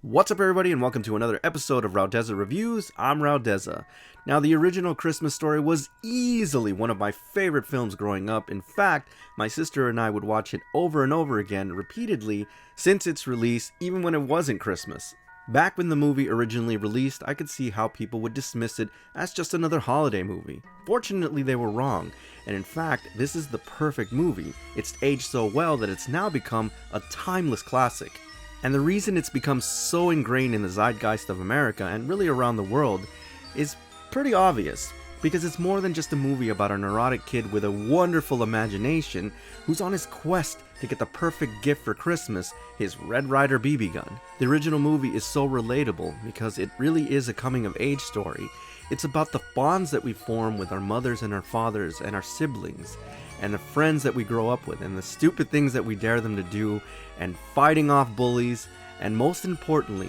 What's up everybody and welcome to another episode of Raudeza Reviews. I'm Raudeza. Now the original Christmas Story was easily one of my favorite films growing up. In fact, my sister and I would watch it over and over again repeatedly since its release, even when it wasn't Christmas. Back when the movie originally released, I could see how people would dismiss it as just another holiday movie. Fortunately, they were wrong, and in fact, this is the perfect movie. It's aged so well that it's now become a timeless classic. And the reason it's become so ingrained in the zeitgeist of America and really around the world is pretty obvious, because it's more than just a movie about a neurotic kid with a wonderful imagination who's on his quest to get the perfect gift for Christmas, his Red Ryder BB gun. The original movie is so relatable because it really is a coming-of-age story. It's about the bonds that we form with our mothers and our fathers and our siblings, and the friends that we grow up with, and the stupid things that we dare them to do, and fighting off bullies, and most importantly,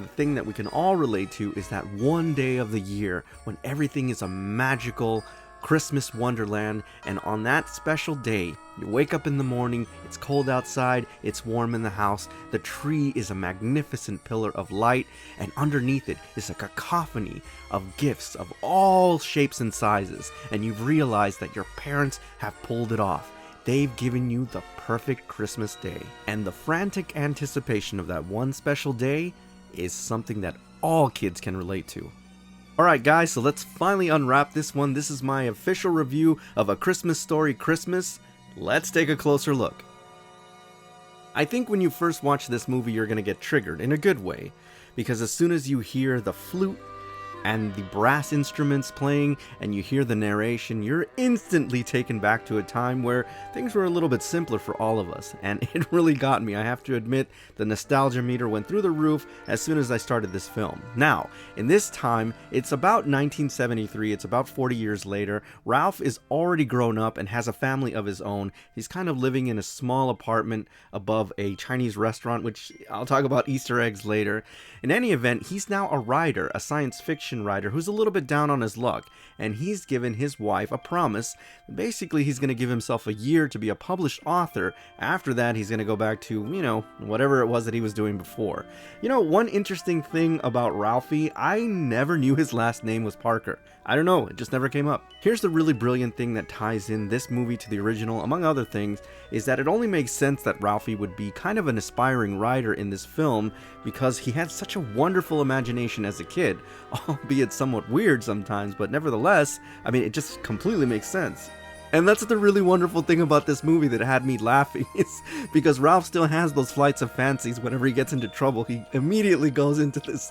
the thing that we can all relate to is that one day of the year when everything is a magical Christmas wonderland, and on that special day, you wake up in the morning, it's cold outside, it's warm in the house, the tree is a magnificent pillar of light, and underneath it is a cacophony of gifts of all shapes and sizes, and you've realized that your parents have pulled it off. They've given you the perfect Christmas day, and the frantic anticipation of that one special day is something that all kids can relate to. Alright guys, so let's finally unwrap this one. This is my official review of A Christmas Story Christmas. Let's take a closer look. I think when you first watch this movie you're going to get triggered in a good way, because as soon as you hear the flute and the brass instruments playing and you hear the narration, you're instantly taken back to a time where things were a little bit simpler for all of us, and it really got me. I have to admit, the nostalgia meter went through the roof as soon as I started this film. Now, in this time, it's about 1973, it's about 40 years later. Ralph is already grown up and has a family of his own. He's kind of living in a small apartment above a Chinese restaurant, which I'll talk about Easter eggs later. In any event, he's now a writer, a science fiction writer who's a little bit down on his luck, and he's given his wife a promise. Basically, he's going to give himself a year to be a published author. After that, he's going to go back to, whatever it was that he was doing before. One interesting thing about Ralphie, I never knew his last name was Parker. I don't know, it just never came up. Here's the really brilliant thing that ties in this movie to the original, among other things, is that it only makes sense that Ralphie would be kind of an aspiring writer in this film because he had such a wonderful imagination as a kid, albeit somewhat weird sometimes, but nevertheless, it just completely makes sense. And that's the really wonderful thing about this movie that had me laughing, is because Ralph still has those flights of fancies. Whenever he gets into trouble, he immediately goes into this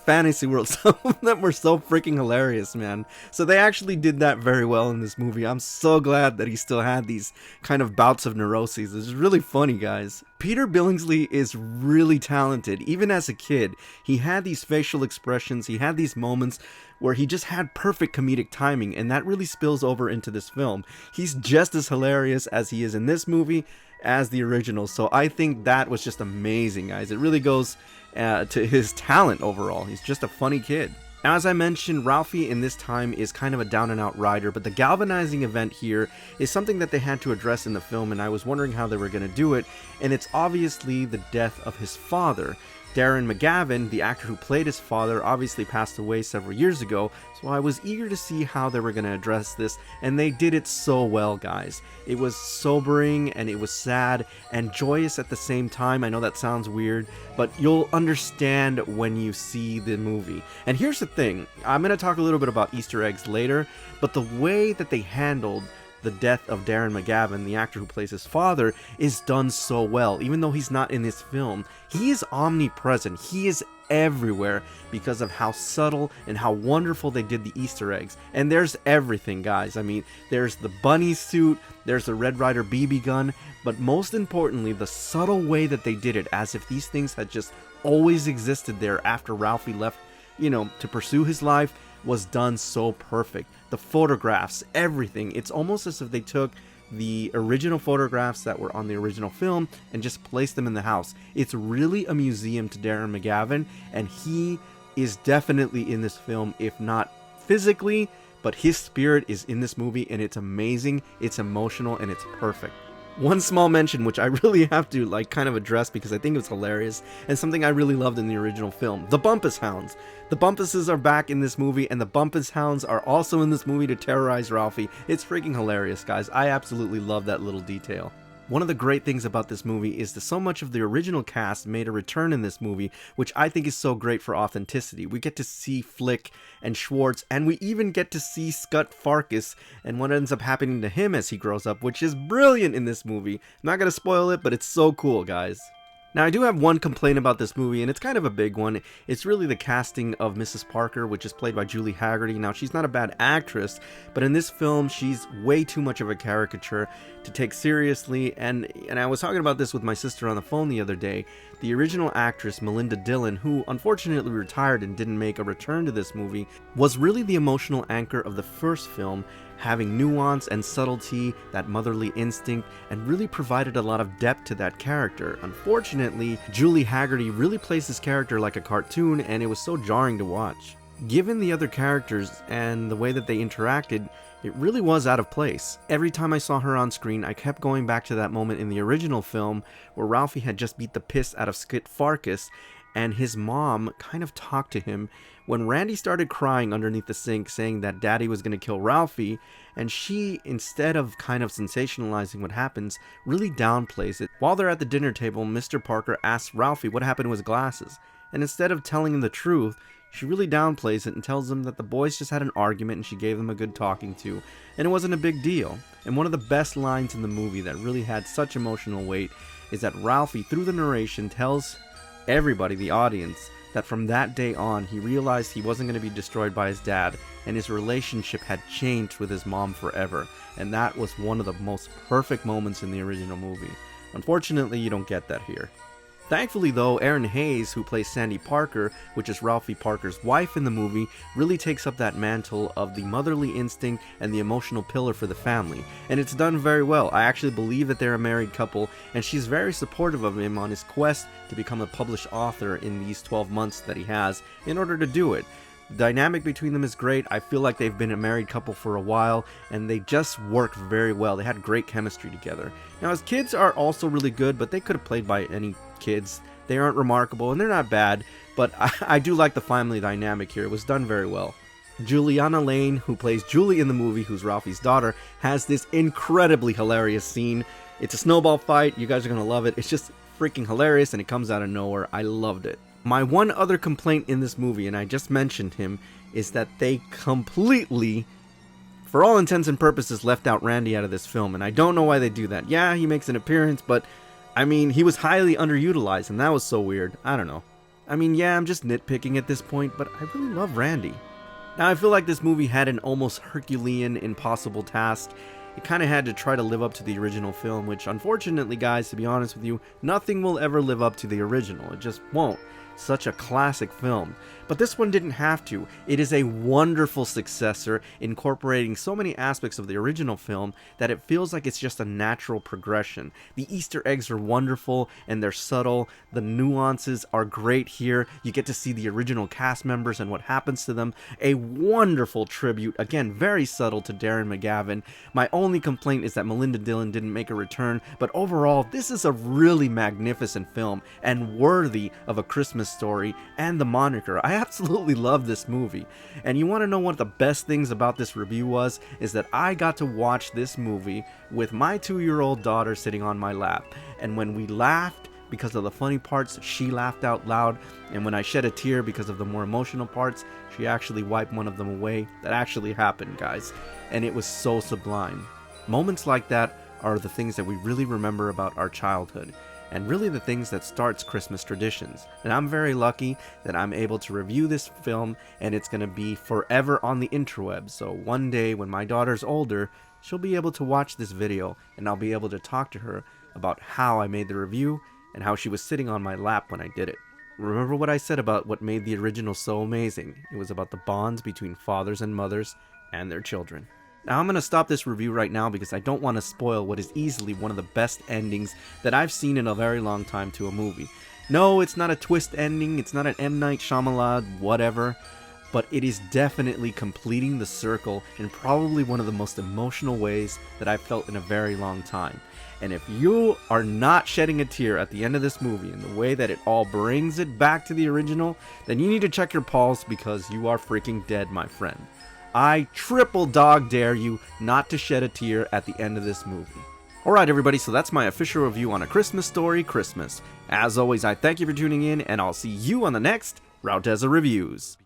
fantasy world. Some of them were so freaking hilarious, man. So they actually did that very well in this movie. I'm so glad that he still had these kind of bouts of neuroses. It's really funny, guys. Peter Billingsley is really talented. Even as a kid, he had these facial expressions, he had these moments where he just had perfect comedic timing, and that really spills over into this film. He's just as hilarious as he is in this movie as the original, so I think that was just amazing, guys. It really goes to his talent overall. He's just a funny kid. Now, as I mentioned, Ralphie in this time is kind of a down-and-out writer, but the galvanizing event here is something that they had to address in the film, and I was wondering how they were going to do it, and it's obviously the death of his father. Darren McGavin, the actor who played his father, obviously passed away several years ago, so I was eager to see how they were going to address this, and they did it so well, guys. It was sobering, and it was sad, and joyous at the same time. I know that sounds weird, but you'll understand when you see the movie. And here's the thing, I'm going to talk a little bit about Easter eggs later, but the way that they handled the death of Darren McGavin, the actor who plays his father, is done so well. Even though he's not in this film, he is omnipresent. He is everywhere because of how subtle and how wonderful they did the Easter eggs. And there's everything, guys. There's the bunny suit, there's the Red Ryder BB gun, but most importantly, the subtle way that they did it, as if these things had just always existed there after Ralphie left, to pursue his life, was done so perfect. The photographs, everything. It's almost as if they took the original photographs that were on the original film and just placed them in the house. It's really a museum to Darren McGavin, and he is definitely in this film, if not physically, but his spirit is in this movie, and it's amazing, it's emotional, and it's perfect. One small mention, which I really have to kind of address because I think it was hilarious and something I really loved in the original film, the Bumpus Hounds. The Bumpuses are back in this movie, and the Bumpus Hounds are also in this movie to terrorize Ralphie. It's freaking hilarious, guys. I absolutely love that little detail. One of the great things about this movie is that so much of the original cast made a return in this movie, which I think is so great for authenticity. We get to see Flick and Schwartz, and we even get to see Scut Farkus and what ends up happening to him as he grows up, which is brilliant in this movie. I'm not going to spoil it, but it's so cool, guys. Now, I do have one complaint about this movie, and it's kind of a big one. It's really the casting of Mrs. Parker, which is played by Julie Haggerty. Now, she's not a bad actress, but in this film, she's way too much of a caricature to take seriously, and I was talking about this with my sister on the phone the other day. The original actress, Melinda Dillon, who unfortunately retired and didn't make a return to this movie, was really the emotional anchor of the first film, having nuance and subtlety, that motherly instinct, and really provided a lot of depth to that character. Unfortunately, Julie Haggerty really plays this character like a cartoon, and it was so jarring to watch. Given the other characters and the way that they interacted, it really was out of place. Every time I saw her on screen, I kept going back to that moment in the original film where Ralphie had just beat the piss out of Scut Farkus, and his mom kind of talked to him when Randy started crying underneath the sink saying that Daddy was going to kill Ralphie, and she, instead of kind of sensationalizing what happens, really downplays it. While they're at the dinner table, Mr. Parker asks Ralphie what happened to his glasses, and instead of telling him the truth, she really downplays it and tells him that the boys just had an argument and she gave them a good talking to, and it wasn't a big deal. And one of the best lines in the movie that really had such emotional weight is that Ralphie, through the narration, tells everybody, the audience, that from that day on he realized he wasn't going to be destroyed by his dad, and his relationship had changed with his mom forever, and that was one of the most perfect moments in the original movie. Unfortunately, you don't get that here. Thankfully though, Erin Hayes, who plays Sandy Parker, which is Ralphie Parker's wife in the movie, really takes up that mantle of the motherly instinct and the emotional pillar for the family, and it's done very well. I actually believe that they're a married couple, and she's very supportive of him on his quest to become a published author in these 12 months that he has in order to do it. The dynamic between them is great. I feel like they've been a married couple for a while, and they just work very well. They had great chemistry together. Now, his kids are also really good, but they could have played by any kids. They aren't remarkable, and they're not bad, but I do like the family dynamic here. It was done very well. Juliana Lane, who plays Julie in the movie, who's Ralphie's daughter, has this incredibly hilarious scene. It's a snowball fight. You guys are going to love it. It's just freaking hilarious, and it comes out of nowhere. I loved it. My one other complaint in this movie, and I just mentioned him, is that they completely, for all intents and purposes, left out Randy out of this film, and I don't know why they do that. Yeah, he makes an appearance, but I mean, he was highly underutilized, and that was so weird. I don't know. I mean, yeah, I'm just nitpicking at this point, but I really love Randy. Now, I feel like this movie had an almost Herculean, impossible task. It kind of had to try to live up to the original film, which unfortunately, guys, to be honest with you, nothing will ever live up to the original. It just won't. Such a classic film. But this one didn't have to. It is a wonderful successor, incorporating so many aspects of the original film that it feels like it's just a natural progression. The Easter eggs are wonderful and they're subtle. The nuances are great here. You get to see the original cast members and what happens to them. A wonderful tribute, again, very subtle, to Darren McGavin. My only complaint is that Melinda Dillon didn't make a return, but overall, this is a really magnificent film and worthy of a Christmas Story and the moniker. I absolutely love this movie. And you want to know what the best things about this review was? Is that I got to watch this movie with my 2-year-old daughter sitting on my lap. And when we laughed because of the funny parts, she laughed out loud. And when I shed a tear because of the more emotional parts, she actually wiped one of them away. That actually happened, guys. And it was so sublime. Moments like that are the things that we really remember about our childhood, and really the things that starts Christmas traditions. And I'm very lucky that I'm able to review this film, and it's going to be forever on the interweb. So one day when my daughter's older, she'll be able to watch this video, and I'll be able to talk to her about how I made the review and how she was sitting on my lap when I did it. Remember what I said about what made the original so amazing? It was about the bonds between fathers and mothers and their children. Now I'm going to stop this review right now because I don't want to spoil what is easily one of the best endings that I've seen in a very long time to a movie. No, it's not a twist ending, it's not an M. Night Shyamalan whatever. but it is definitely completing the circle in probably one of the most emotional ways that I've felt in a very long time. And if you are not shedding a tear at the end of this movie in the way that it all brings it back to the original, then you need to check your pulse, because you are freaking dead, my friend. I triple dog dare you not to shed a tear at the end of this movie. Alright everybody, so that's my official review on A Christmas Story Christmas. As always, I thank you for tuning in, and I'll see you on the next Rauteza Reviews.